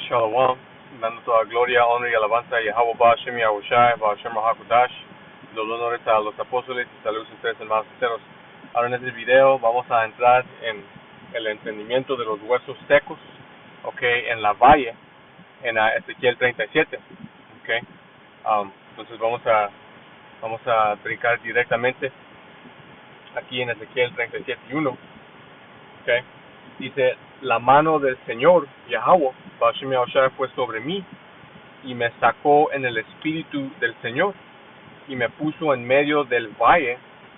Shalom, dando toda gloria, honra y alabanza a Yahweh Bashem, Yahushai, Bashem Hakudash, los honores a los apóstoles y saludos a ustedes, hermanos sinceros. Ahora en este video vamos a entrar en el entendimiento de los huesos secos, en la valle, en Ezequiel 37, entonces vamos a brincar directamente aquí en Ezequiel 37:1, Dice, la mano del Señor, Yahweh, Bashem Yahushai, fue sobre mí y me sacó en el espíritu del Señor y me puso en medio del valle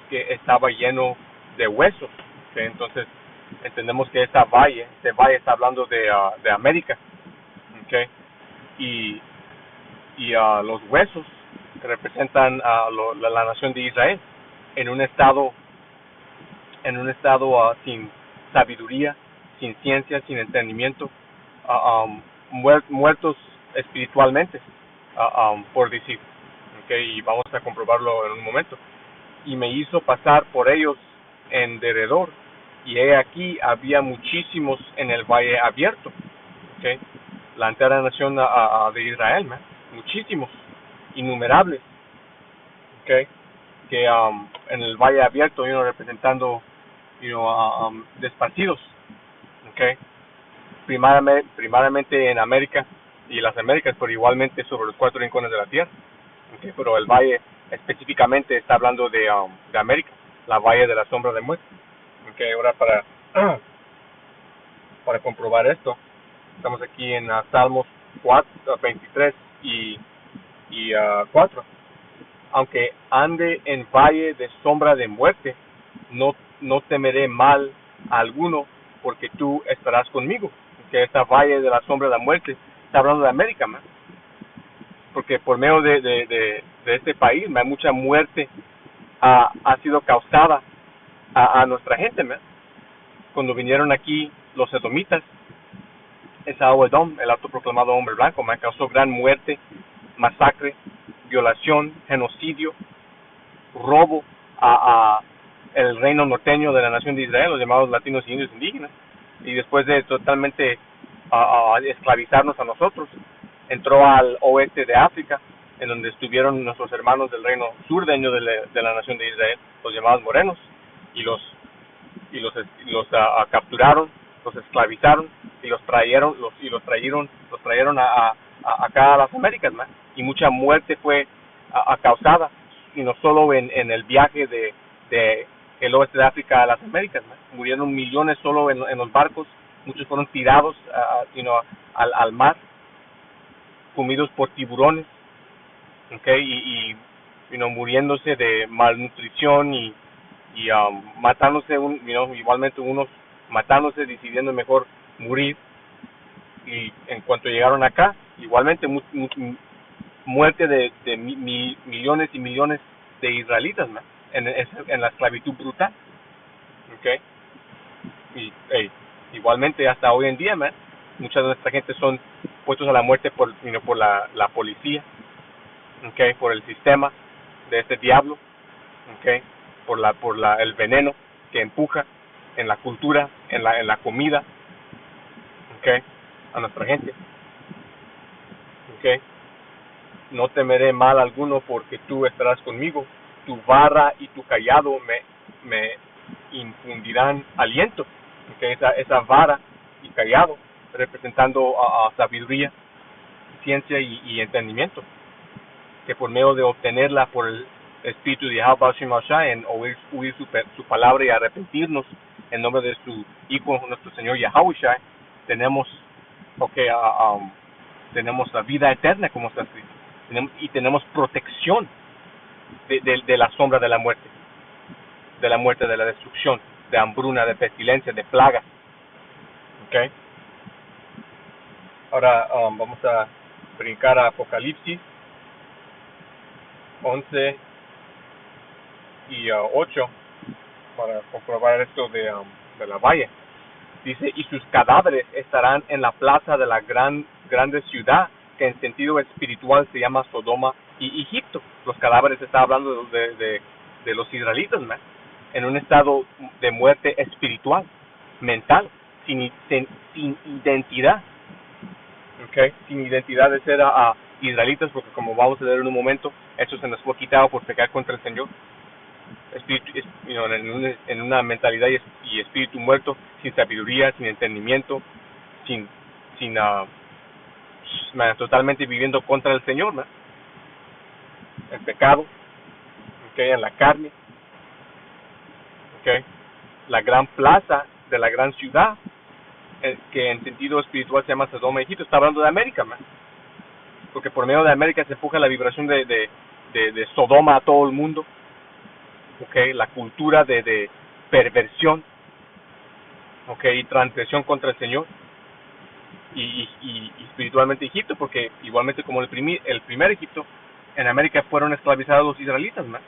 que estaba lleno de huesos. Entonces entendemos que este valle está hablando de América, y los huesos representan a la nación de Israel en un estado sin sabiduría, sin ciencia, sin entendimiento, muertos espiritualmente, por decir, y vamos a comprobarlo en un momento. Y me hizo pasar por ellos en derredor, y he aquí había muchísimos en el valle abierto, la entera nación de Israel, muchísimos, innumerables, que en el valle abierto, representando desparcidos, primeramente en América y las Américas, pero igualmente sobre los cuatro rincones de la tierra, pero el valle específicamente está hablando de América, la valle de la sombra de muerte. Ahora para comprobar esto, estamos aquí en Salmos 23 y 4. Aunque ande en valle de sombra de muerte, no temeré mal alguno, porque tú estarás conmigo. Esta valle de la sombra de la muerte está hablando de América, porque por medio de este país, mucha muerte ha sido causada a nuestra gente, cuando vinieron aquí los edomitas, Edom, el autoproclamado hombre blanco, causó gran muerte, masacre, violación, genocidio, robo a el reino norteño de la nación de Israel, los llamados latinos y indios indígenas, y después de totalmente esclavizarnos a nosotros, entró al oeste de África, en donde estuvieron nuestros hermanos del reino surdeño de la nación de Israel, los llamados morenos, y los capturaron, los esclavizaron y los trajeron acá a las Américas, y mucha muerte fue causada, y no solo en el viaje de el oeste de África a las Américas, murieron millones solo en los barcos, muchos fueron tirados al mar, comidos por tiburones, y muriéndose de malnutrición y matándose igualmente unos matándose, decidiendo mejor morir. Y en cuanto llegaron acá, igualmente muerte de millones y millones de israelitas, en la esclavitud brutal, y igualmente hasta hoy en día, mucha de nuestra gente son puestos a la muerte por la policía, por el sistema de este diablo, por el veneno que empuja en la cultura, en la comida, a nuestra gente. No temeré mal alguno, porque tú estarás conmigo, tu vara y tu cayado me infundirán aliento. Esa vara y cayado representando a sabiduría, ciencia y entendimiento, que por medio de obtenerla por el Espíritu de Yahweh, en oír su palabra y arrepentirnos en nombre de su Hijo, nuestro Señor Yahushua, tenemos tenemos la vida eterna, como está escrito, tenemos protección de la sombra de la muerte, de la destrucción, de hambruna, de pestilencia, de plagas. Ahora vamos a brincar a Apocalipsis 11 y 8 para comprobar esto de la valle. Dice, y sus cadáveres estarán en la plaza de la grande ciudad, que en sentido espiritual se llama Sodoma y Egipto. Los cadáveres, está hablando de los israelitas, en un estado de muerte espiritual, mental, sin identidad, Okay, sin identidad de ser a israelitas, porque como vamos a ver en un momento, eso se nos fue quitado por pecar contra el Señor. Espíritu, en una mentalidad y espíritu muerto, sin sabiduría, sin entendimiento, sin totalmente viviendo contra el Señor, ¿no? En pecado, okay, en la carne, okay. La gran plaza de la gran ciudad, que en sentido espiritual se llama Sodoma y Egipto, está hablando de América, man. Porque por medio de América se empuja la vibración de Sodoma a todo el mundo, okay. La cultura de perversión, okay, y transgresión contra el Señor, y espiritualmente Egipto, porque igualmente como el primer Egipto, en América fueron esclavizados los israelitas, man,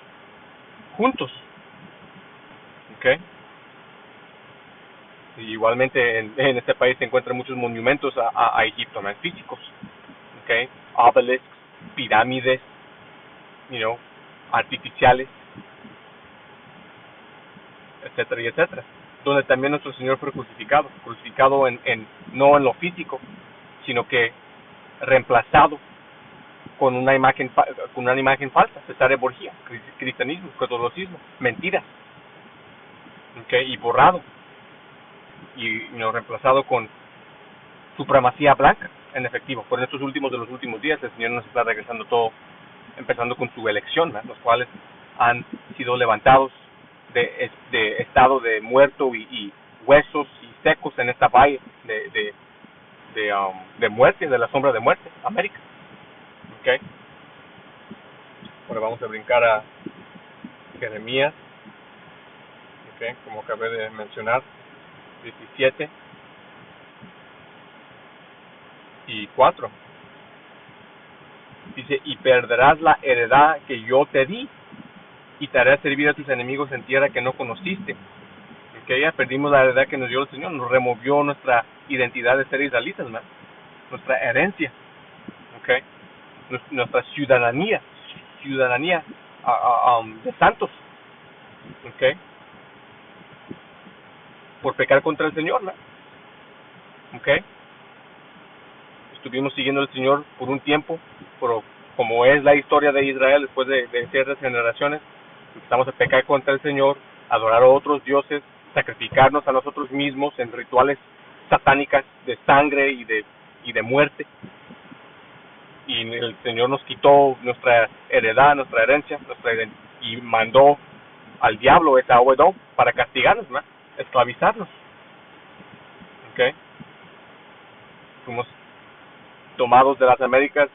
juntos, okay. Y igualmente en este país se encuentran muchos monumentos a Egipto, man, físicos, okay, obelisks, pirámides, artificiales, etcétera y etcétera, donde también nuestro Señor fue crucificado no en lo físico, sino que reemplazado con una imagen falsa, Cesare Borgia, cristianismo, catolicismo, mentiras, okay, y borrado, y reemplazado con supremacía blanca, en efectivo. Por estos últimos de los últimos días, el Señor nos está regresando todo, empezando con su elección, ¿no? Los cuales han sido levantados de estado de muerto y huesos y secos en esta valle de muerte, de la sombra de muerte, América. Okay. Ahora vamos a brincar a Jeremías, okay, como acabé de mencionar, 17 y 4. Dice, y perderás la heredad que yo te di, y te haré servir a tus enemigos en tierra que no conociste. Okay, ya perdimos la heredad que nos dio el Señor, nos removió nuestra identidad de ser israelitas, ¿no? Nuestra herencia, okay, nuestra ciudadanía de santos, okay, por pecar contra el Señor, ¿no? Okay. Estuvimos siguiendo al Señor por un tiempo, pero como es la historia de Israel después de ciertas generaciones, empezamos a pecar contra el Señor, adorar a otros dioses, sacrificarnos a nosotros mismos en rituales satánicas de sangre y de muerte, y el Señor nos quitó nuestra heredad, nuestra herencia, y mandó al diablo, esa Abedón, para castigarnos, ¿no? Esclavizarnos, okay. Fuimos tomados de las Américas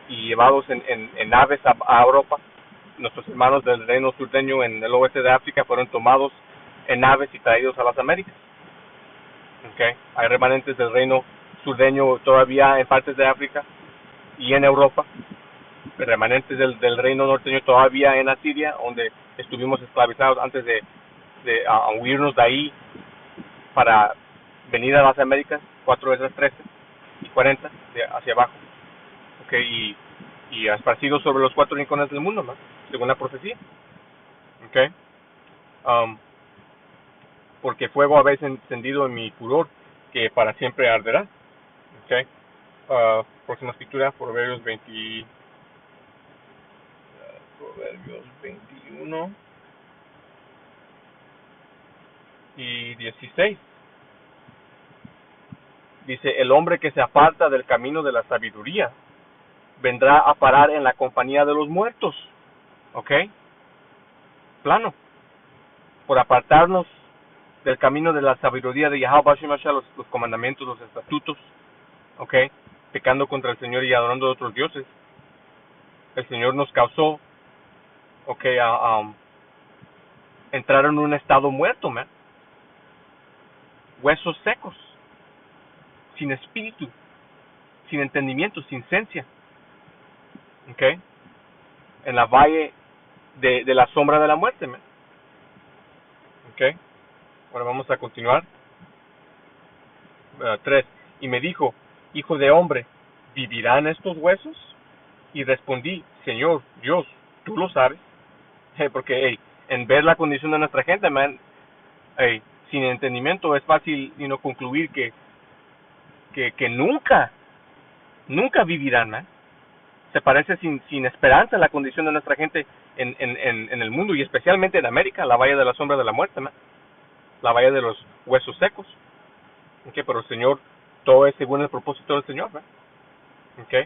y llevados en naves a Europa. Nuestros hermanos del reino surdeño en el oeste de África fueron tomados en naves y traídos a las Américas. Okay. Hay remanentes del reino surdeño todavía en partes de África y en Europa, remanentes del reino norteño todavía en Asiria, donde estuvimos esclavizados antes de huirnos de ahí para venir a las Américas, 4 veces 13 y 40 hacia abajo, okay, y esparcidos sobre los 4 rincones del mundo, ¿no? Según la profecía, okay. Porque fuego habéis encendido en mi furor, que para siempre arderá, okay. Próxima escritura, Proverbios 21 y 16. Dice, el hombre que se aparta del camino de la sabiduría vendrá a parar en la compañía de los muertos. ¿Ok? Plano. Por apartarnos del camino de la sabiduría de Yahweh Hashem, los comandamientos, los estatutos, ¿ok? Pecando contra el Señor y adorando a otros dioses. El Señor nos causó, ¿ok? Entrar en un estado muerto, man. Huesos secos, sin espíritu, sin entendimiento, sin ciencia, ¿ok? En la valle de la sombra de la muerte, man. ¿Ok? Ahora vamos a continuar. 3. Y me dijo, hijo de hombre, ¿vivirán estos huesos? Y respondí, Señor, Dios, tú lo sabes. Porque en ver la condición de nuestra gente, man, sin entendimiento es fácil concluir que nunca nunca vivirán, man. Se parece sin esperanza la condición de nuestra gente en el mundo y especialmente en América, la valle de la sombra de la muerte, man. La valle de los huesos secos. Okay, pero el Señor, todo es según el propósito del Señor, man. Okay.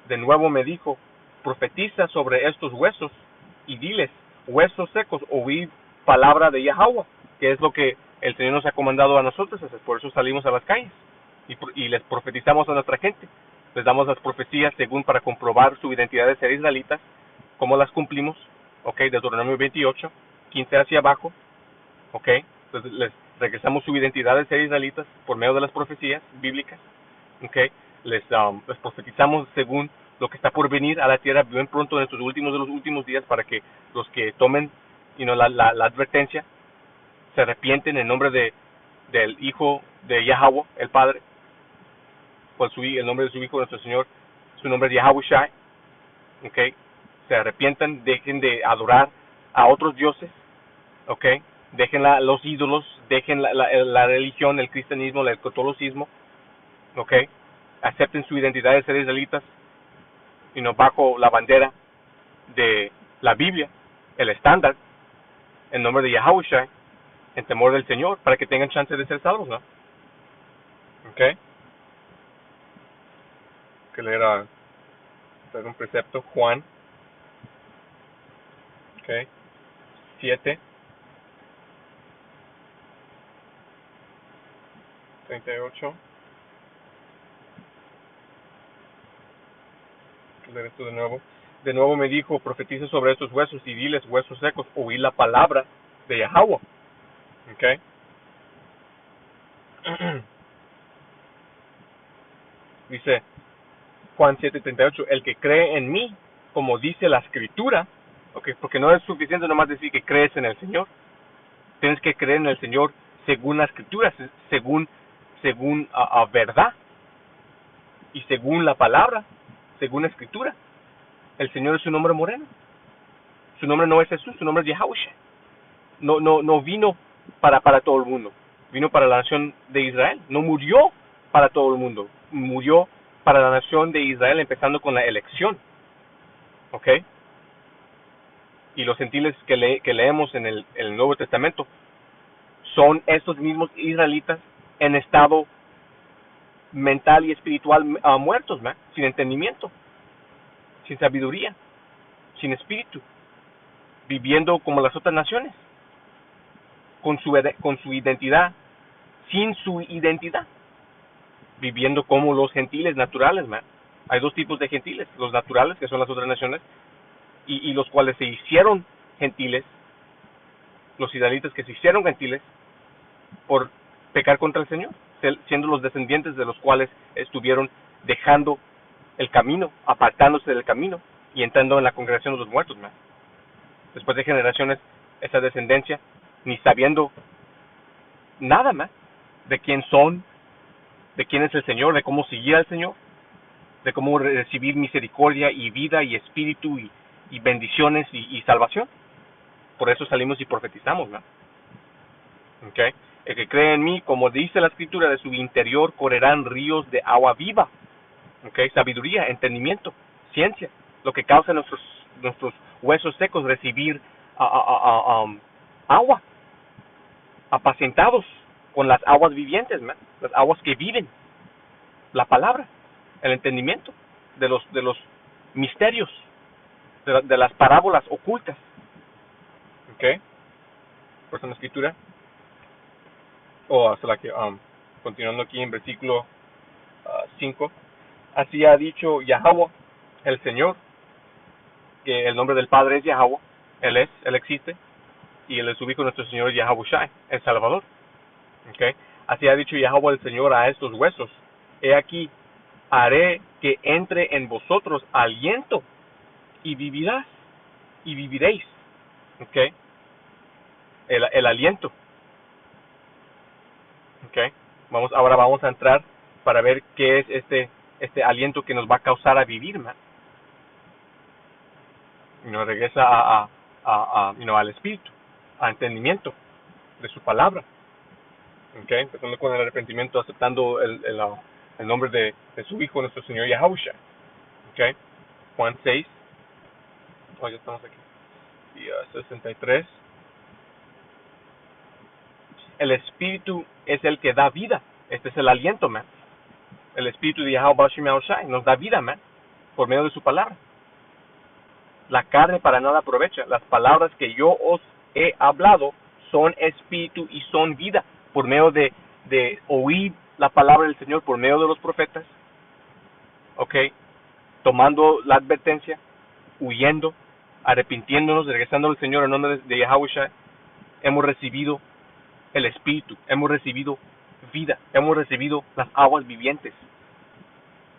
De nuevo me dijo, profetiza sobre estos huesos y diles, huesos secos, oíd palabra de Yahweh, que es lo que el Señor nos ha comandado a nosotros, por eso salimos a las calles y les profetizamos a nuestra gente. Les damos las profecías según para comprobar su identidad de ser israelitas, cómo las cumplimos, ok, Deuteronomio 28, 15 hacia abajo, ok, entonces les regresamos su identidad de ser israelitas por medio de las profecías bíblicas, ok, les profetizamos según lo que está por venir a la tierra bien pronto en estos últimos de los últimos días para que los que tomen la advertencia se arrepienten en nombre del Hijo de Yahweh, el Padre, por el nombre de su Hijo, nuestro Señor, su nombre es Yahushai, okay, se arrepientan, dejen de adorar a otros dioses, okay, dejen los ídolos, dejen la religión, el cristianismo, el catolicismo, okay, acepten su identidad de ser israelitas, bajo la bandera de la Biblia, el estándar, en nombre de Yahushai, en temor del Señor, para que tengan chance de ser salvos, ¿no? Okay. Que leer un precepto, Juan, okay, 7, 38. Leer esto de nuevo. De nuevo me dijo, profetiza sobre estos huesos y diles, huesos secos, oí la palabra de Yahweh. Okay. Dice Juan 7:38, el que cree en mí, como dice la escritura, okay, porque no es suficiente nomás decir que crees en el Señor, tienes que creer en el Señor según la escritura, según verdad y según la palabra, según la escritura. El Señor es un hombre moreno, su nombre no es Jesús, su nombre es Yahushua. No vino para todo el mundo, vino para la nación de Israel, no murió para todo el mundo, murió para la nación de Israel, empezando con la elección, ¿ok? Y los gentiles que leemos en el Nuevo Testamento son estos mismos israelitas en estado mental y espiritual muertos, ¿no? Sin entendimiento, sin sabiduría, sin espíritu, viviendo como las otras naciones, con su identidad, sin su identidad, viviendo como los gentiles naturales, man. Hay dos tipos de gentiles, los naturales, que son las otras naciones, y los cuales se hicieron gentiles, los israelitas que se hicieron gentiles por pecar contra el Señor, siendo los descendientes de los cuales estuvieron dejando el camino, apartándose del camino y entrando en la congregación de los muertos, man. Después de generaciones, esa descendencia, ni sabiendo nada más de quién son, de quién es el Señor, de cómo seguir al Señor, de cómo recibir misericordia y vida y espíritu y bendiciones y salvación. Por eso salimos y profetizamos, ¿no? Okay. El que cree en mí, como dice la escritura, de su interior correrán ríos de agua viva. Okay. Sabiduría, entendimiento, ciencia, lo que causa nuestros huesos secos recibir agua, apacentados con las aguas vivientes, ¿no? Las aguas que viven, la palabra, el entendimiento de los misterios, de las parábolas ocultas. ¿Ok? Pues en la escritura, hasta la que, continuando aquí en versículo 5, así ha dicho Yahweh, el Señor, que el nombre del Padre es Yahweh, Él existe, y Él es su Hijo, nuestro Señor Yahushai, el Salvador. ¿Ok? Así ha dicho Yahweh el Señor a estos huesos, he aquí, haré que entre en vosotros aliento, y viviréis. ¿Ok? El aliento. ¿Ok? Ahora vamos a entrar para ver qué es este aliento que nos va a causar a vivir, ¿no? Y nos regresa al espíritu, a entendimiento de su palabra. ¿Ok? Empezando con el arrepentimiento, aceptando el nombre de su Hijo, nuestro Señor Yahushua. ¿Ok? Juan 6, ya estamos aquí, y 63. El Espíritu es el que da vida. Este es el aliento, man. El Espíritu de Yahweh Bashim Yahushai nos da vida, man, por medio de su palabra. La carne para nada aprovecha. Las palabras que yo os he hablado son espíritu y son vida. Por medio de oír la palabra del Señor, por medio de los profetas, ¿ok? Tomando la advertencia, huyendo, arrepintiéndonos, regresando al Señor en nombre de Yahushua, hemos recibido el Espíritu, hemos recibido vida, hemos recibido las aguas vivientes,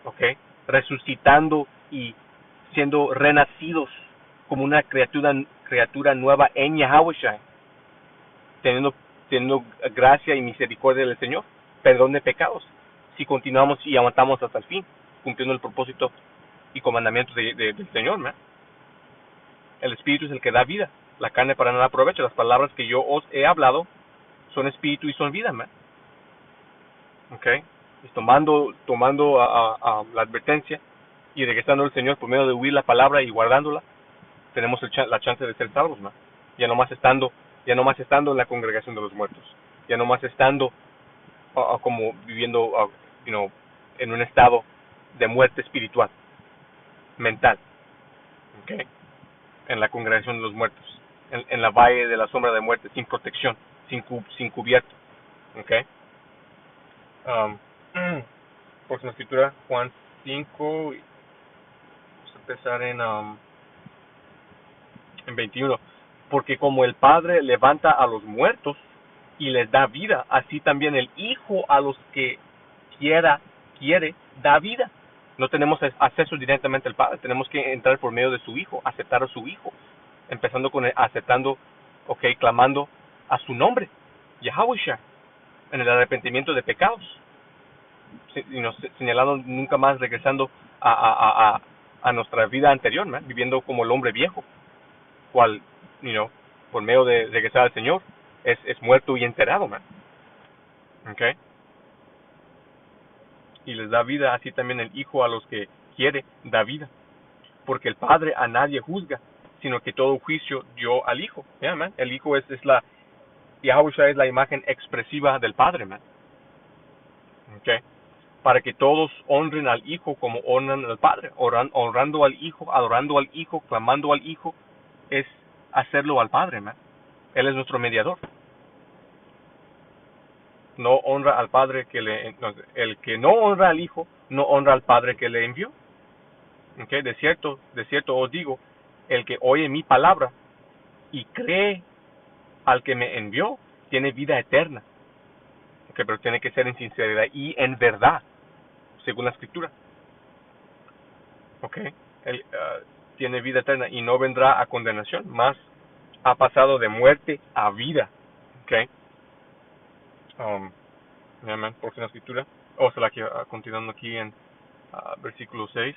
¿ok? Resucitando y siendo renacidos como una criatura nueva en Yahushua, teniendo gracia y misericordia del Señor, perdón de pecados, si continuamos y aguantamos hasta el fin, cumpliendo el propósito y comandamientos del Señor, ¿no? El Espíritu es el que da vida, la carne para nada aprovecha. Las palabras que yo os he hablado son espíritu y son vida, ¿no? Okay. Y tomando la advertencia y regresando al Señor por medio de oír la palabra y guardándola, tenemos la chance de ser salvos, ¿no? Ya no más estando en la congregación de los muertos, ya no más estando como viviendo en un estado de muerte espiritual, mental, okay, en la congregación de los muertos, en la valle de la sombra de muerte, sin protección, sin cubierto, okay. Próxima escritura, Juan 5, vamos a empezar en 21. Porque como el Padre levanta a los muertos y les da vida, así también el Hijo a los que quiere, da vida. No tenemos acceso directamente al Padre, tenemos que entrar por medio de su Hijo, aceptar a su Hijo, empezando con aceptando, clamando a su nombre, Yahushua, en el arrepentimiento de pecados, señalando nunca más regresando a nuestra vida anterior, ¿no? Viviendo como el hombre viejo, cual, por medio de regresar al Señor, es muerto y enterrado, man. Okay. Y les da vida, así también el Hijo a los que quiere da vida. Porque el Padre a nadie juzga, sino que todo juicio dio al Hijo. Yeah, man. El Hijo Yahushua es la imagen expresiva del Padre, man. Okay. Para que todos honren al Hijo como honran al Padre. Honrando al Hijo, adorando al Hijo, clamando al Hijo, es hacerlo al Padre, man. Él es nuestro mediador. No honra al Padre el que no honra al Hijo, no honra al Padre que le envió. Okay. De cierto os digo, el que oye mi palabra y cree al que me envió, tiene vida eterna. Okay. Pero tiene que ser en sinceridad y en verdad, según la Escritura. Okay. Él tiene vida eterna y no vendrá a condenación, más ha pasado de muerte a vida. Okay. Próxima Escritura. Continuando aquí en versículo 6.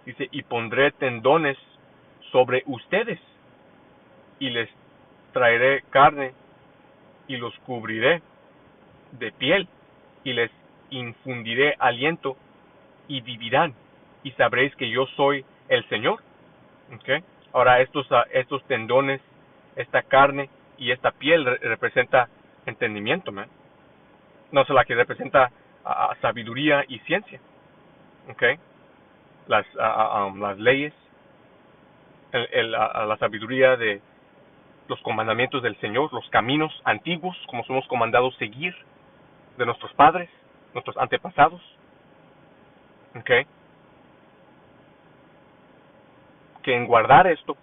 Dice, y pondré tendones sobre ustedes, y les traeré carne, y los cubriré de piel, y les infundiré aliento, y vivirán, y sabréis que yo soy el Señor. Okay. Ahora estos tendones, esta carne y esta piel representa entendimiento, man. No solo que representa sabiduría y ciencia. Okay. Las leyes, la sabiduría de los comandamientos del Señor, los caminos antiguos, como somos comandados seguir, de nuestros padres, nuestros antepasados. Okay. Que en guardar esto,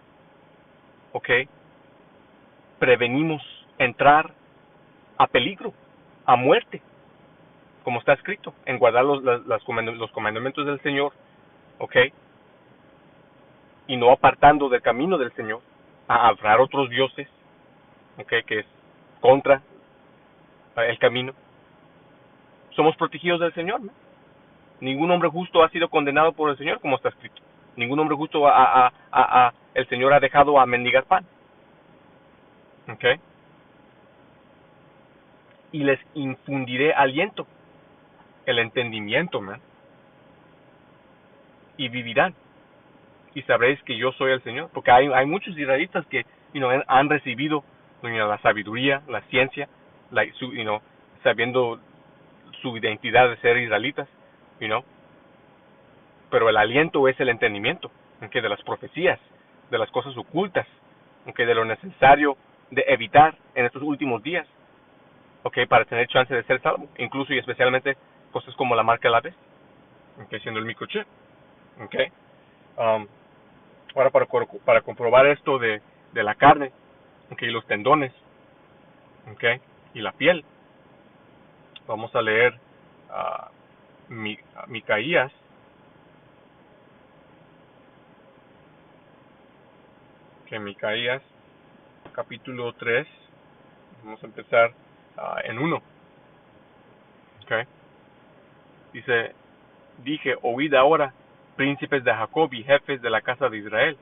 okay, prevenimos entrar a peligro, a muerte, como está escrito, en guardar los comandamientos del Señor, okay, y no apartando del camino del Señor, a adorar otros dioses, okay, que es contra el camino. Somos protegidos del Señor, ¿no? Ningún hombre justo ha sido condenado por el Señor, como está escrito. Ningún hombre justo el Señor ha dejado a mendigar pan. Okay. y les infundiré aliento, el entendimiento, man, y vivirán. Y sabréis que yo soy el Señor. Porque hay muchos israelitas que han recibido la sabiduría, la ciencia, sabiendo su identidad de ser israelitas, pero el aliento es el entendimiento, de las profecías, de las cosas ocultas, de lo necesario de evitar en estos últimos días, para tener chance de ser salvo, incluso y especialmente cosas como la marca de la bestia, siendo el microchip. Ahora para comprobar esto de la carne, y los tendones, y la piel, vamos a leer Micaías, Micaías capítulo 3, vamos a empezar en 1. Dice: dije, oíd ahora, príncipes de Jacob y jefes de la casa de Israel,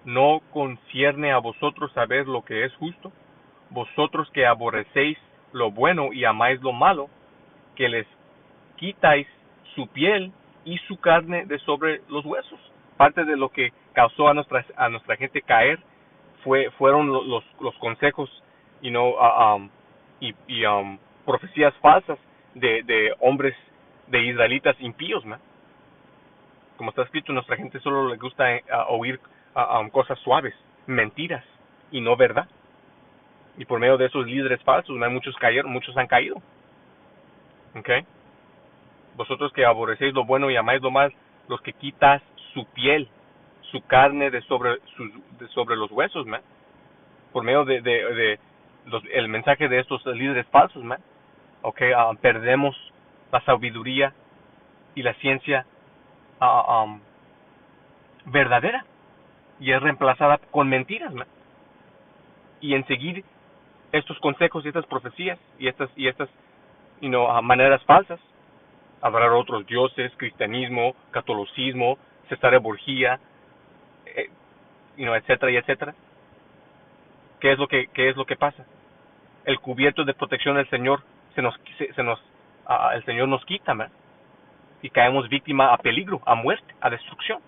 ¿no concierne a vosotros saber lo que es justo? Vosotros que aborrecéis lo bueno y amáis lo malo, que les quitáis su piel y su carne de sobre los huesos. Parte de lo que causó a nuestra gente caer fueron los consejos, y profecías falsas de hombres, de israelitas impíos, man. Como está escrito, nuestra gente solo le gusta oír cosas suaves, mentiras y no verdad. Y por medio de esos líderes falsos, muchos han caído. Vosotros que aborrecéis lo bueno y amáis lo mal, los que quitas su piel, su carne de sobre los huesos, man. Por medio de el mensaje de estos líderes falsos, man. Perdemos la sabiduría y la ciencia verdadera, y es reemplazada con mentiras, man. Y en seguir estos consejos y estas profecías y estas maneras falsas, adorar a otros dioses, cristianismo, catolicismo, Cesarea Borgia, etcétera y etcétera. ¿Qué es lo que pasa? El cubierto de protección del Señor el Señor nos quita, man, y caemos víctima a peligro, a muerte, a destrucción,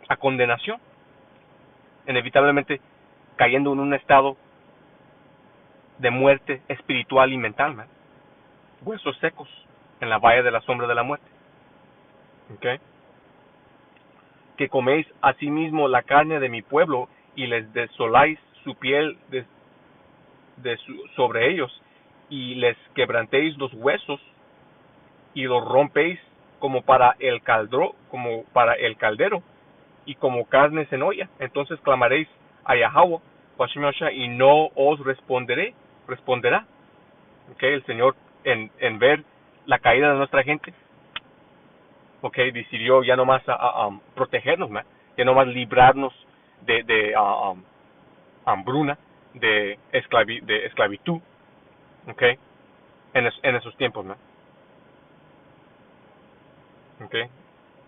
a condenación, inevitablemente cayendo en un estado de muerte espiritual y mental, man. Huesos secos en la valle de la sombra de la muerte. Que coméis asimismo la carne de mi pueblo y les desoláis su piel sobre ellos, y les quebrantéis los huesos y los rompéis como para el caldero y como carnes en olla. Entonces clamaréis a Yahweh y no os responderá. El Señor, en ver la caída de nuestra gente, decidió ya no más protegernos, man, ya no más librarnos de hambruna, de esclavitud, en esos tiempos, man.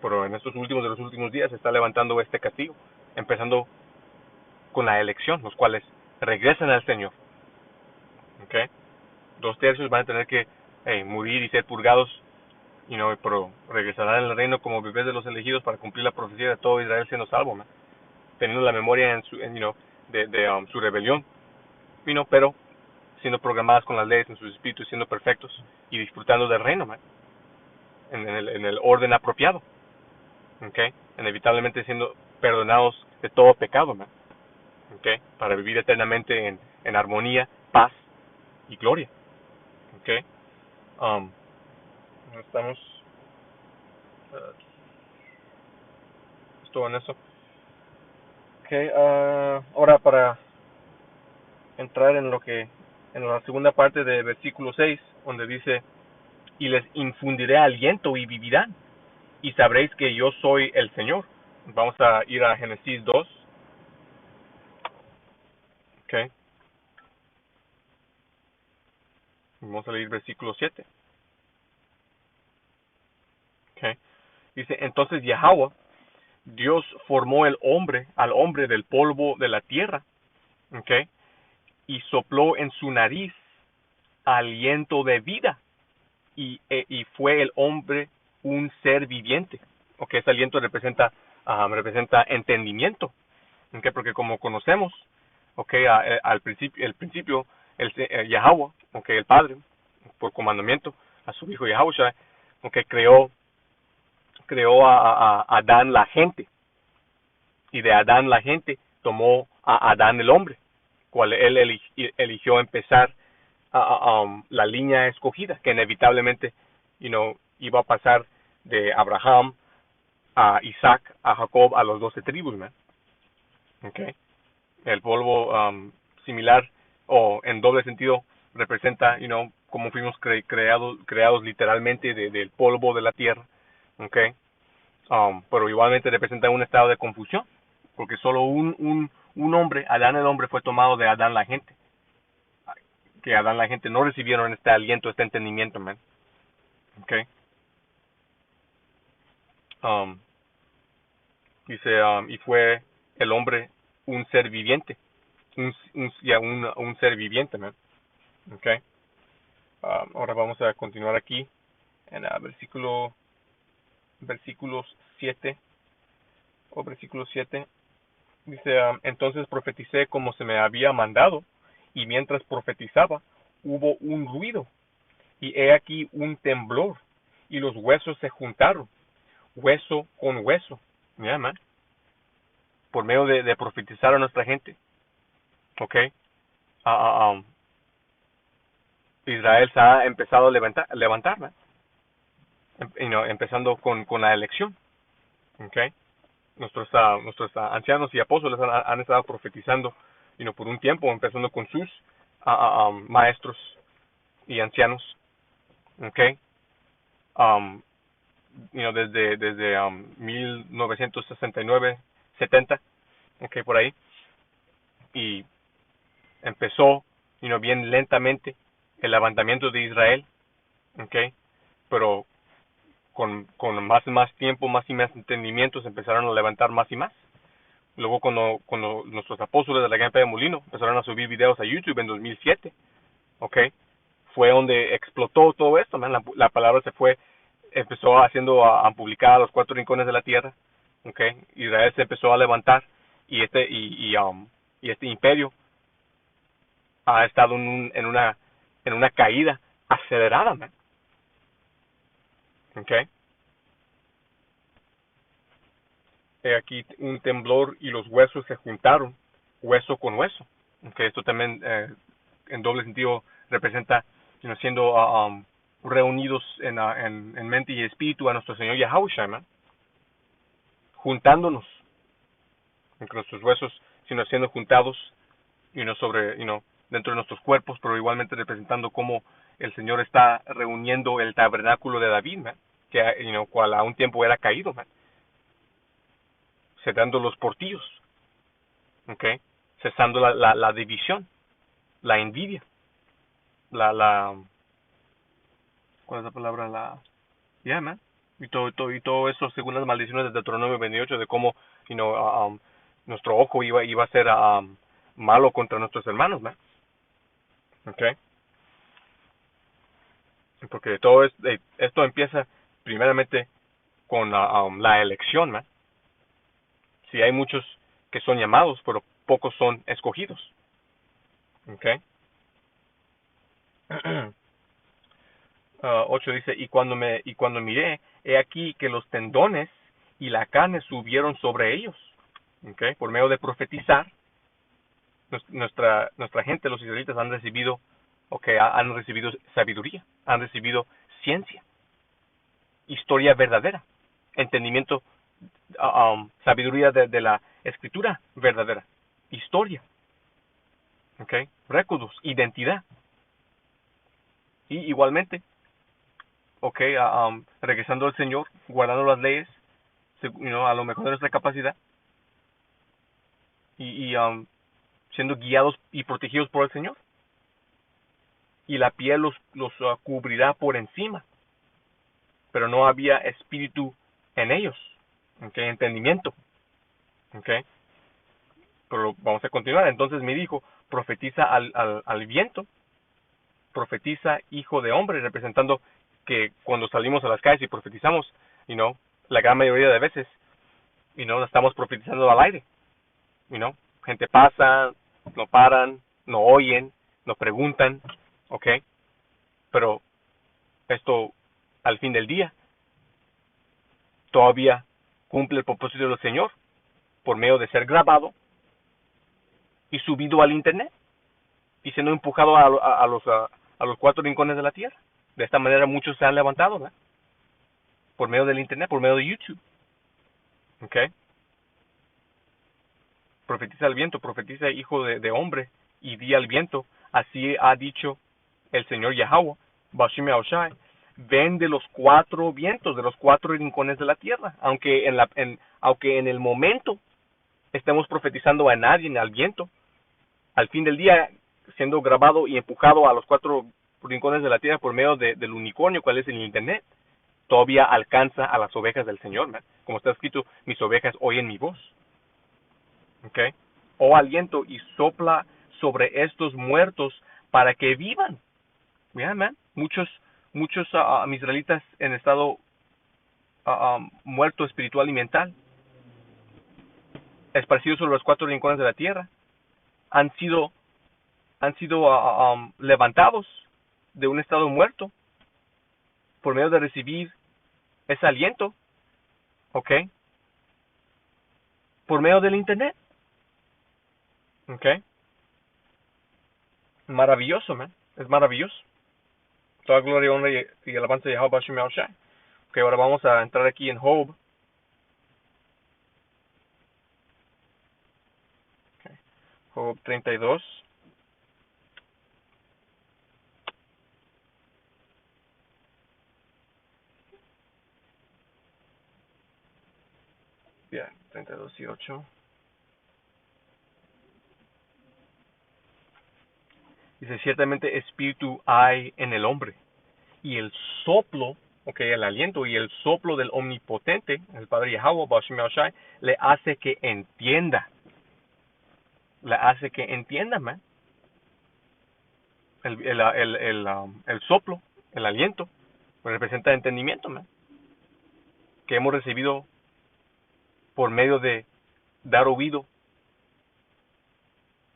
Pero en estos de los últimos días se está levantando este castigo, empezando con la elección, los cuales regresan al Señor. 2/3 van a tener que morir y ser purgados, pero regresarán al reino como bebés de los elegidos para cumplir la profecía de todo Israel siendo salvo, man, teniendo la memoria de su rebelión, pero siendo programadas con las leyes en sus espíritus, siendo perfectos y disfrutando del reino, man, en el orden apropiado, inevitablemente siendo perdonados de todo pecado, man, para vivir eternamente en armonía, paz y gloria. Estamos esto en eso. Ahora para entrar en la segunda parte de versículo 6, donde dice: y les infundiré aliento y vivirán, y sabréis que yo soy el Señor. Vamos a ir a Génesis 2. Vamos a leer versículo 7. Dice: entonces Yahweh Dios formó al hombre del polvo de la tierra, y sopló en su nariz aliento de vida y fue el hombre un ser viviente. Okay, ese aliento representa entendimiento. Okay, porque como conocemos, okay, al principio, Yahweh, okay, el Padre, por comandamiento a su hijo Yahushua, okay, creó a Adán la gente, y de Adán la gente tomó a Adán el hombre, cual él eligió empezar la línea escogida, que inevitablemente iba a pasar de Abraham a Isaac, a Jacob, a los 12 tribus, man. Okay. El polvo similar o en doble sentido representa, cómo fuimos creados literalmente del polvo de la tierra. Okay. Pero igualmente representa un estado de confusión, porque solo un hombre, Adán el hombre, fue tomado de Adán la gente. Que Adán la gente no recibieron este aliento, este entendimiento, man. Okay. Dice, y fue el hombre un ser viviente, un ser viviente, man. Okay. Ahora vamos a continuar aquí en versículos 7 o versículo 7. Dice, entonces profeticé como se me había mandado, y mientras profetizaba hubo un ruido, y he aquí un temblor, y los huesos se juntaron, hueso con hueso. Yeah, man. Por medio de profetizar a nuestra gente. Ok. Israel se ha empezado a levantar, man. Empezando con la elección. Ok. Nuestros ancianos y apóstoles han estado profetizando por un tiempo, empezando con sus maestros y ancianos. Ok. Desde 1969, 70, okay, por ahí, y empezó, bien lentamente el levantamiento de Israel, okay, pero con más tiempo, más y más entendimientos, empezaron a levantar más y más. Luego cuando nuestros apóstoles de la Gran de Molino empezaron a subir videos a YouTube en 2007, okay, fue donde explotó todo esto, man. La palabra empezó a publicar a los 4 rincones de la tierra. Okay. Israel se empezó a levantar, y este imperio ha estado en una caída acelerada, man. Okay. Aquí un temblor y los huesos se juntaron, hueso con hueso. Okay. Esto también en doble sentido representa siendo reunidos en mente y espíritu a nuestro Señor Yahushua, man. Juntándonos entre nuestros huesos, sino siendo juntados dentro de nuestros cuerpos, pero igualmente representando cómo el Señor está reuniendo el tabernáculo de David, man, que cual a un tiempo era caído, man, cerrando los portillos, okay, cesando la división, la envidia, ¿cuál es la palabra? Man, y todo eso según las maldiciones de Deuteronomio 28, de cómo nuestro ojo iba a ser malo contra nuestros hermanos, man. Okay. Porque todo esto empieza primeramente con la elección, man. Si hay muchos que son llamados, pero pocos son escogidos. Okay. 8 dice, y cuando miré, he aquí que los tendones y la carne subieron sobre ellos. Okay. Por medio de profetizar, nuestra gente, los israelitas, han recibido sabiduría, han recibido ciencia, historia verdadera, entendimiento, sabiduría de la escritura verdadera, historia, okay, récords, identidad, y igualmente, okay, regresando al Señor, guardando las leyes, a lo mejor de nuestra capacidad, y siendo guiados y protegidos por el Señor, y la piel los cubrirá por encima, pero no había espíritu en ellos, okay, entendimiento, okay. Pero vamos a continuar. Entonces me dijo, profetiza al viento, profetiza hijo de hombre, representando que cuando salimos a las calles y profetizamos, la gran mayoría de veces, estamos profetizando al aire, gente pasa, no paran, no oyen, no preguntan, ¿ok? Pero esto, al fin del día, todavía cumple el propósito del Señor por medio de ser grabado y subido al internet y siendo empujado a los cuatro rincones de la tierra. De esta manera muchos se han levantado, ¿verdad? Por medio del internet, por medio de YouTube. ¿Ok? Profetiza al viento, profetiza hijo de hombre, y di al viento, así ha dicho el Señor Yahweh, Bashim Yahushai, ven de los cuatro vientos, de los cuatro rincones de la tierra, aunque en el momento estemos profetizando a nadie, ni al viento, al fin del día, siendo grabado y empujado a los cuatro rincones de la tierra por medio del unicornio, cuál es el internet, todavía alcanza a las ovejas del Señor, ¿verdad? Como está escrito, mis ovejas oyen mi voz. ¿Ok? O aliento y sopla sobre estos muertos para que vivan. Yeah, man. Muchos israelitas en estado muerto espiritual y mental, esparcidos sobre los cuatro rincones de la tierra, han sido levantados de un estado muerto por medio de recibir ese aliento, ¿ok? Por medio del internet, ¿ok? Maravilloso, man. Es maravilloso. Toda gloria, honra y alabanza de Yahweh Bashim Yahushai. Ok, ahora vamos a entrar aquí en Job. Okay. Job 32. Bien, 32 y 8. Dice, ciertamente espíritu hay en el hombre, y el soplo, el aliento y el soplo del omnipotente, el Padre Yahweh, Bashim Yahushai, le hace que entienda. Le hace que entienda, man. El soplo, el aliento, representa entendimiento, man. Que hemos recibido por medio de dar oído,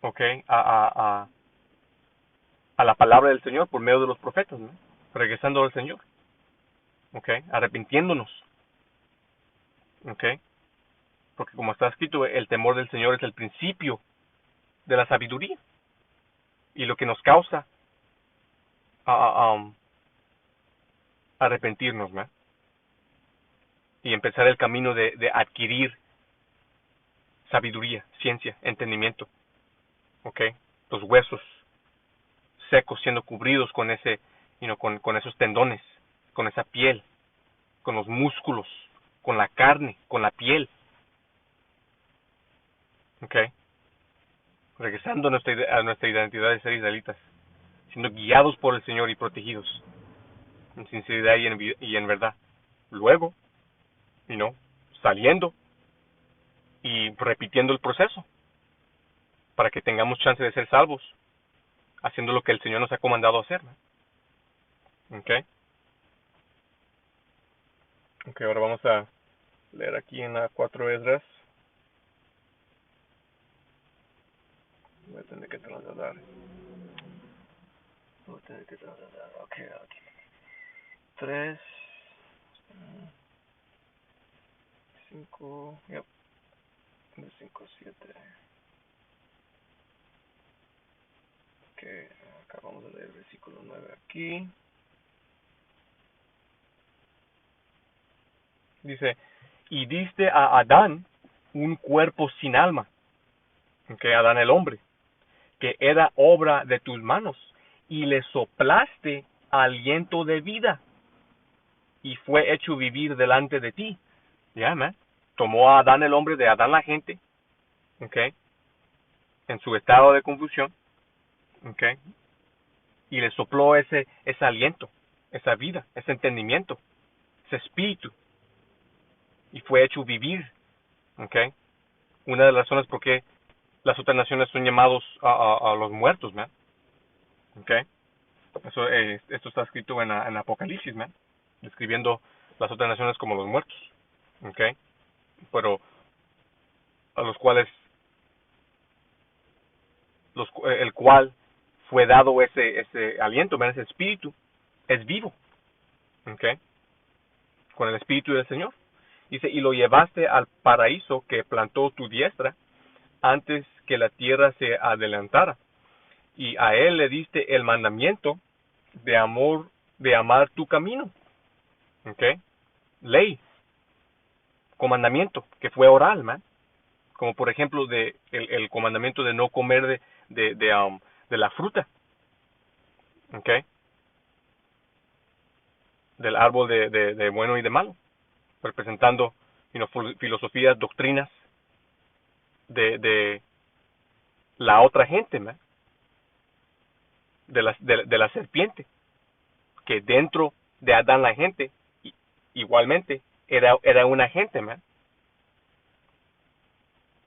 a la palabra del Señor por medio de los profetas, ¿no? Regresando al Señor, arrepintiéndonos, porque como está escrito, el temor del Señor es el principio de la sabiduría y lo que nos causa arrepentirnos, ¿no? Y empezar el camino de adquirir sabiduría, ciencia, entendimiento, los huesos secos siendo cubridos con con esos tendones, con esa piel, con los músculos, con la carne, con la piel, regresando a nuestra identidad de ser israelitas, siendo guiados por el Señor y protegidos en sinceridad y en verdad. Luego, saliendo y repitiendo el proceso para que tengamos chance de ser salvos, haciendo lo que el Señor nos ha comandado hacer, ¿no? Ahora vamos a leer aquí en la 4 Esdras. Voy a tener que trasladar. Ok. 3, 5, 5, 7. Ok, acá vamos a leer el versículo 9 aquí. Dice, y diste a Adán un cuerpo sin alma, Adán el hombre, que era obra de tus manos, y le soplaste aliento de vida, y fue hecho vivir delante de ti. Man. Tomó a Adán el hombre de Adán la gente, en su estado de confusión, y le sopló ese aliento, esa vida, ese entendimiento, ese espíritu, y fue hecho vivir, Una de las razones por qué las otras naciones son llamados a los muertos, ¿no? Eso, esto está escrito en Apocalipsis, man, describiendo las otras naciones como los muertos, ¿ok? Pero a los cuales, el cual fue dado ese aliento, man, ese espíritu, es vivo, ¿ok? Con el espíritu del Señor. Dice, y lo llevaste al paraíso que plantó tu diestra antes que la tierra se adelantara. Y a él le diste el mandamiento de amar tu camino. ¿Ok? Ley, comandamiento, que fue oral, man. Como por ejemplo el comandamiento de no comer de la fruta. ¿Ok? Del árbol de bueno y de malo. Representando filosofías, doctrinas de la otra gente, man. De la serpiente. Que dentro de Adán la gente, igualmente, era una gente, man.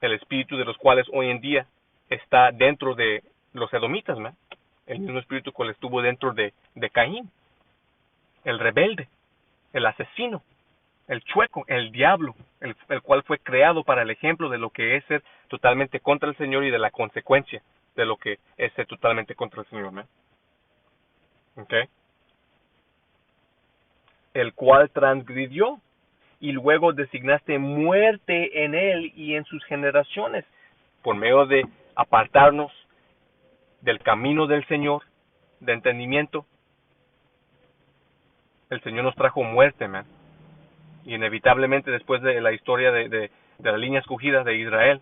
El espíritu de los cuales hoy en día está dentro de los edomitas, man. El mismo espíritu que estuvo dentro de Caín, el rebelde, el asesino, el chueco, el diablo, el cual fue creado para el ejemplo de lo que es ser totalmente contra el Señor y de la consecuencia de lo que es ser totalmente contra el Señor, man. ¿Okay? El cual transgredió y luego designaste muerte en él y en sus generaciones por medio de apartarnos del camino del Señor, de entendimiento. El Señor nos trajo muerte, man. Y inevitablemente después de la historia de la línea escogida de Israel,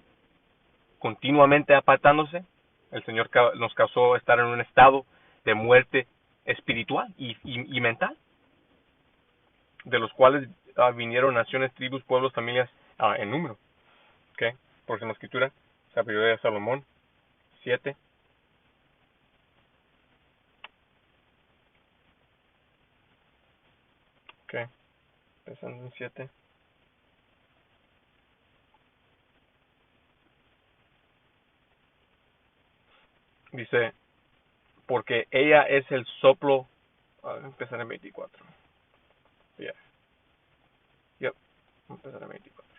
continuamente apartándose, el Señor nos causó estar en un estado de muerte espiritual y mental, de los cuales vinieron naciones, tribus, pueblos, familias en número. ¿Okay? Por ejemplo, la escritura, sabiduría de Salomón 7. Okay. Pensando en 7. Dice, porque ella es el soplo. Empezar en 24. Yeah. Yep. Empezar en 24.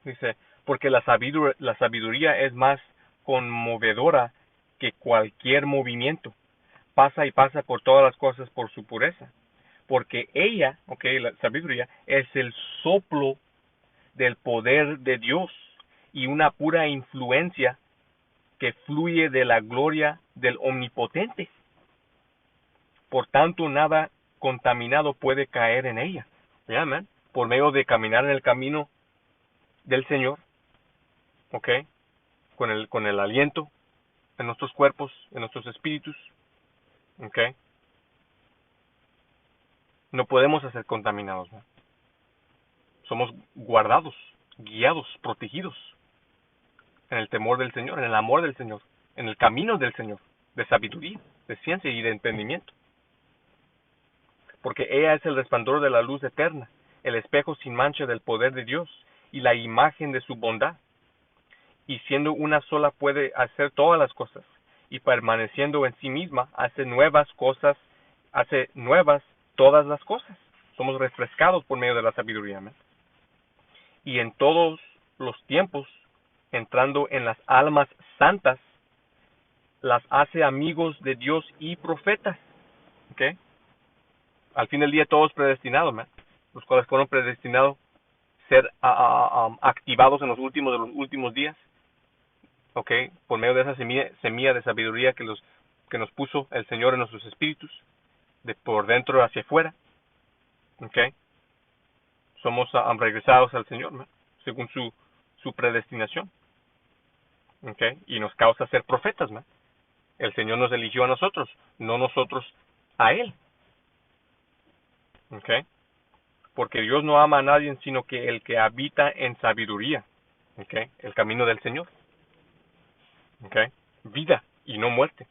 Dice, porque la sabiduría es más conmovedora que cualquier movimiento. Pasa y pasa por todas las cosas por su pureza. Porque ella, la sabiduría, es el soplo del poder de Dios y una pura influencia que fluye de la gloria del Omnipotente. Por tanto, nada contaminado puede caer en ella. Yeah, man. Por medio de caminar en el camino del Señor, ¿ok? Con el aliento en nuestros cuerpos, en nuestros espíritus, ¿ok? No podemos ser contaminados, ¿no? Somos guardados, guiados, protegidos en el temor del Señor, en el amor del Señor, en el camino del Señor, de sabiduría, de ciencia y de entendimiento. Porque ella es el resplandor de la luz eterna, el espejo sin mancha del poder de Dios y la imagen de su bondad. Y siendo una sola puede hacer todas las cosas, y permaneciendo en sí misma hace nuevas todas las cosas. Somos refrescados por medio de la sabiduría, ¿no? Y en todos los tiempos, entrando en las almas santas, las hace amigos de Dios y profetas. ¿Okay? Al fin del día todos predestinados, ¿no? Los cuales fueron predestinados ser activados en los últimos de los últimos días. ¿Okay? Por medio de esa semilla de sabiduría que nos puso el Señor en nuestros espíritus, de por dentro hacia afuera. ¿Okay? Somos regresados al Señor, ¿no? Según su predestinación. ¿Okay? Y nos causa ser profetas, ¿no? El Señor nos eligió a nosotros, no nosotros a Él. ¿Okay? Porque Dios no ama a nadie sino que el que habita en sabiduría. ¿Okay? El camino del Señor. ¿Okay? Vida y no muerte.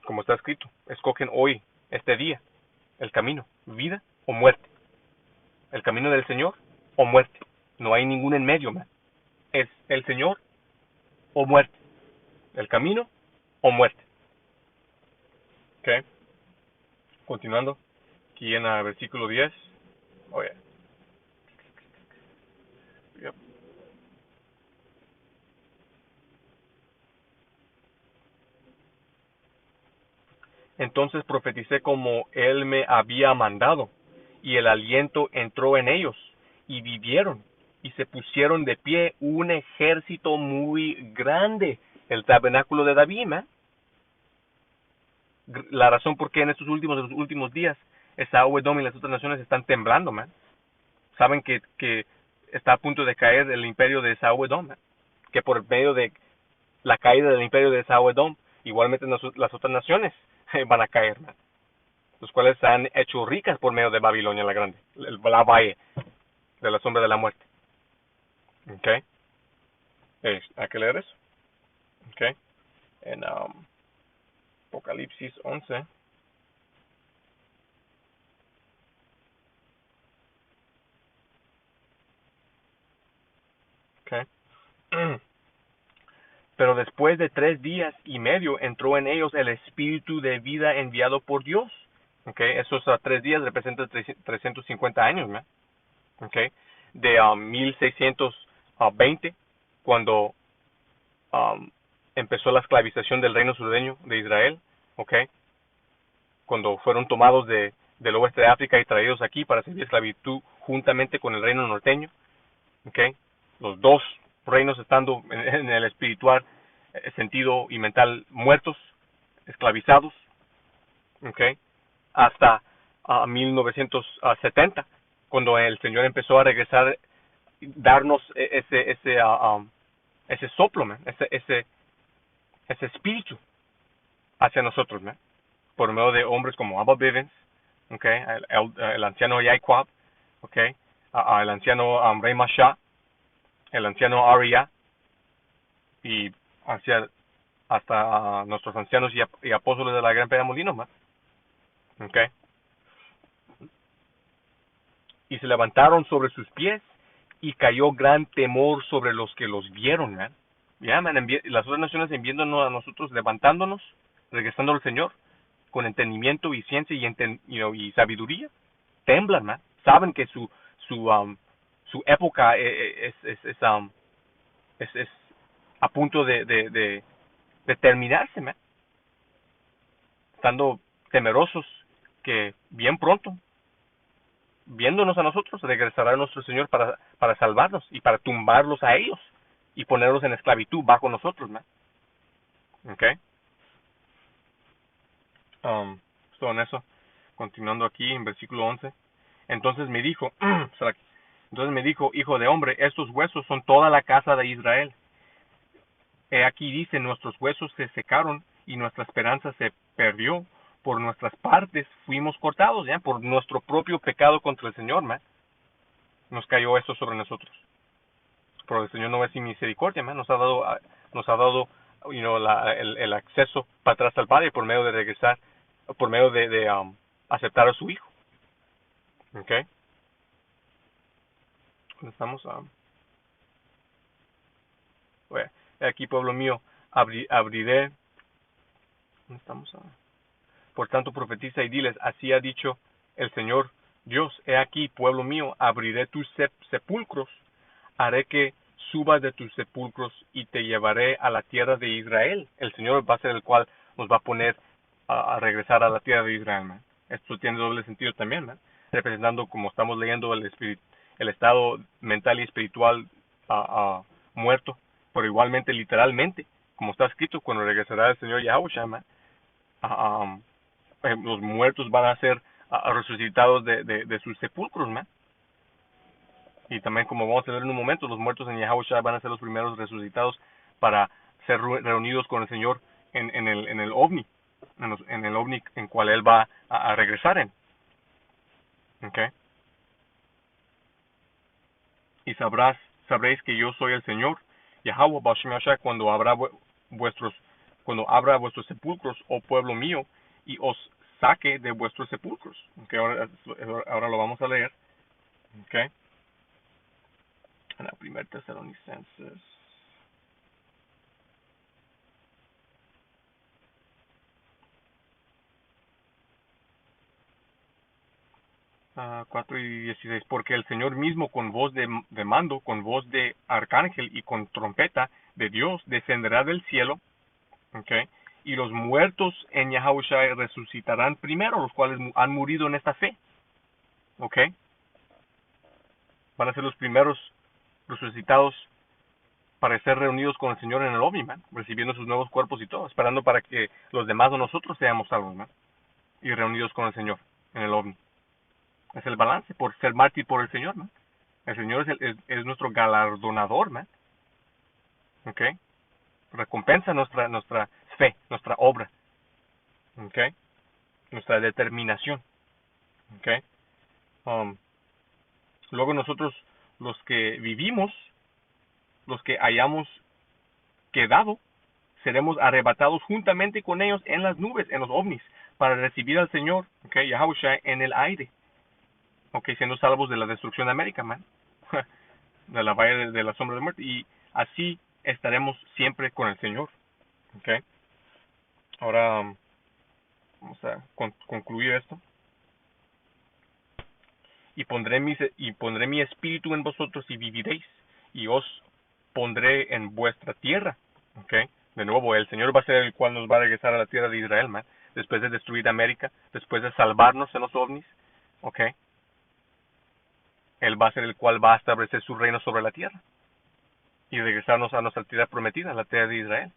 Como está escrito, escogen hoy, este día, el camino, vida o muerte. El camino del Señor o muerte. No hay ningún en medio, man. Es el Señor o muerte. El camino o muerte. Ok. Continuando. Aquí en el versículo 10. Oh, yeah. Yep. Entonces profeticé como él me había mandado, y el aliento entró en ellos, y vivieron, y se pusieron de pie un ejército muy grande. El tabernáculo de David, ¿eh? La razón por qué en estos últimos días Edom y las otras naciones están temblando, man. Saben que está a punto de caer el imperio de Edom, man. Que por medio de la caída del imperio de Edom, igualmente las otras naciones van a caer, man. Los cuales se han hecho ricas por medio de Babilonia la Grande, la valle de la sombra de la muerte. ¿Ok? Hay que leer eso. ¿Ok? En Apocalipsis 11. ¿Ok? Pero después de 3 días y medio entró en ellos el espíritu de vida enviado por Dios. Okay, esos 3 días representan 350 años, ¿no? Okay, de 1620, cuando empezó la esclavización del reino sureño de Israel, okay, cuando fueron tomados del oeste de África y traídos aquí para servir esclavitud juntamente con el reino norteño, okay, los dos reinos estando en el espiritual sentido y mental muertos, esclavizados, okay, hasta 1970, cuando el Señor empezó a regresar, darnos ese soplo, man, ese espíritu hacia nosotros, man, por medio de hombres como Abba Bivens, okay, el anciano Yaquab, okay, el anciano Rey Masha, el anciano Aria, y hasta nuestros ancianos y apóstoles de la gran pena molino, man. Okay. Y se levantaron sobre sus pies, y cayó gran temor sobre los que los vieron, man. Ya, man, las otras naciones enviándonos a nosotros, levantándonos, regresando al Señor, con entendimiento y ciencia y sabiduría, temblan, man. Saben que su época es a punto de terminarse, man. Estando temerosos que bien pronto, viéndonos a nosotros, regresará nuestro Señor para salvarnos y para tumbarlos a ellos y ponerlos en esclavitud bajo nosotros, ¿no? ¿Ok? So en eso, continuando aquí en versículo 11. Entonces me dijo, hijo de hombre, estos huesos son toda la casa de Israel. He aquí dice, nuestros huesos se secaron y nuestra esperanza se perdió. Por nuestras partes fuimos cortados, ya, por nuestro propio pecado contra el Señor, man. Nos cayó eso sobre nosotros. Pero el Señor no es sin misericordia, man. Nos ha dado el acceso para atrás al Padre por medio de regresar, por medio de aceptar a su Hijo. ¿Ok? Estamos bueno, aquí, pueblo mío, abriré. ¿Dónde estamos? Por tanto, profetiza y diles, así ha dicho el Señor Dios, he aquí, pueblo mío, abriré tus sepulcros, haré que subas de tus sepulcros y te llevaré a la tierra de Israel. El Señor va a ser el cual nos va a poner a regresar a la tierra de Israel, man. Esto tiene doble sentido también, man. Representando, como estamos leyendo, el estado mental y espiritual muerto, pero igualmente literalmente, como está escrito, cuando regresará el Señor Yahushua, man, los muertos van a ser resucitados de sus sepulcros, man. Y también, como vamos a ver en un momento, los muertos en Yahushua van a ser los primeros resucitados para ser reunidos con el Señor en el ovni, en el ovni en cual Él va a regresar en. ¿Okay? Y sabréis que yo soy el Señor, Yahweh Bashem Yashah, cuando abra vuestros sepulcros, oh pueblo mío, y os saque de vuestros sepulcros. Okay, ahora lo vamos a leer. Ok. En la primera Tesalonicenses. 4:16, porque el Señor mismo con voz de mando, con voz de arcángel y con trompeta de Dios descenderá del cielo, okay, y los muertos en Yahushua resucitarán primero, los cuales han murido en esta fe, okay, van a ser los primeros resucitados para ser reunidos con el Señor en el ovni, man, recibiendo sus nuevos cuerpos y todo, esperando para que los demás de nosotros seamos salvos, man, y reunidos con el Señor en el ovni. Es el balance por ser mártir por el Señor, man. El Señor es nuestro galardonador, man. ¿Ok? Recompensa nuestra fe, nuestra obra. ¿Ok? Nuestra determinación. ¿Ok? Luego nosotros, los que vivimos, los que hayamos quedado, seremos arrebatados juntamente con ellos en las nubes, en los ovnis, para recibir al Señor, ¿ok? Yahushua en el aire. ¿Ok? Siendo salvos de la destrucción de América, man. De la valle de la sombra de muerte. Y así estaremos siempre con el Señor. ¿Ok? Ahora vamos a concluir esto. Y pondré mi espíritu en vosotros y viviréis. Y os pondré en vuestra tierra. ¿Ok? De nuevo, el Señor va a ser el cual nos va a regresar a la tierra de Israel, man. Después de destruir América, después de salvarnos en los ovnis. ¿Ok? Él va a ser el cual va a establecer su reino sobre la tierra. Y regresarnos a nuestra tierra prometida, la tierra de Israel.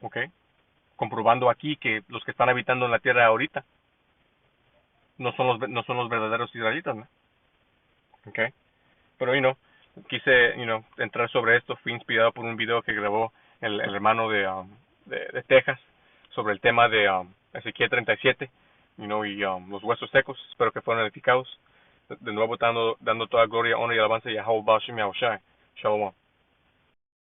¿Ok? Comprobando aquí que los que están habitando en la tierra ahorita no son los verdaderos israelitas, ¿no? Okay. Pero quise entrar sobre esto. Fui inspirado por un video que grabó el hermano de Texas sobre el tema de Ezequiel 37, y los huesos secos. Espero que fueran edificados. De nuevo dando toda gloria, honor y alabanza a Yahweh Baal Shem Yahushai. Shalom.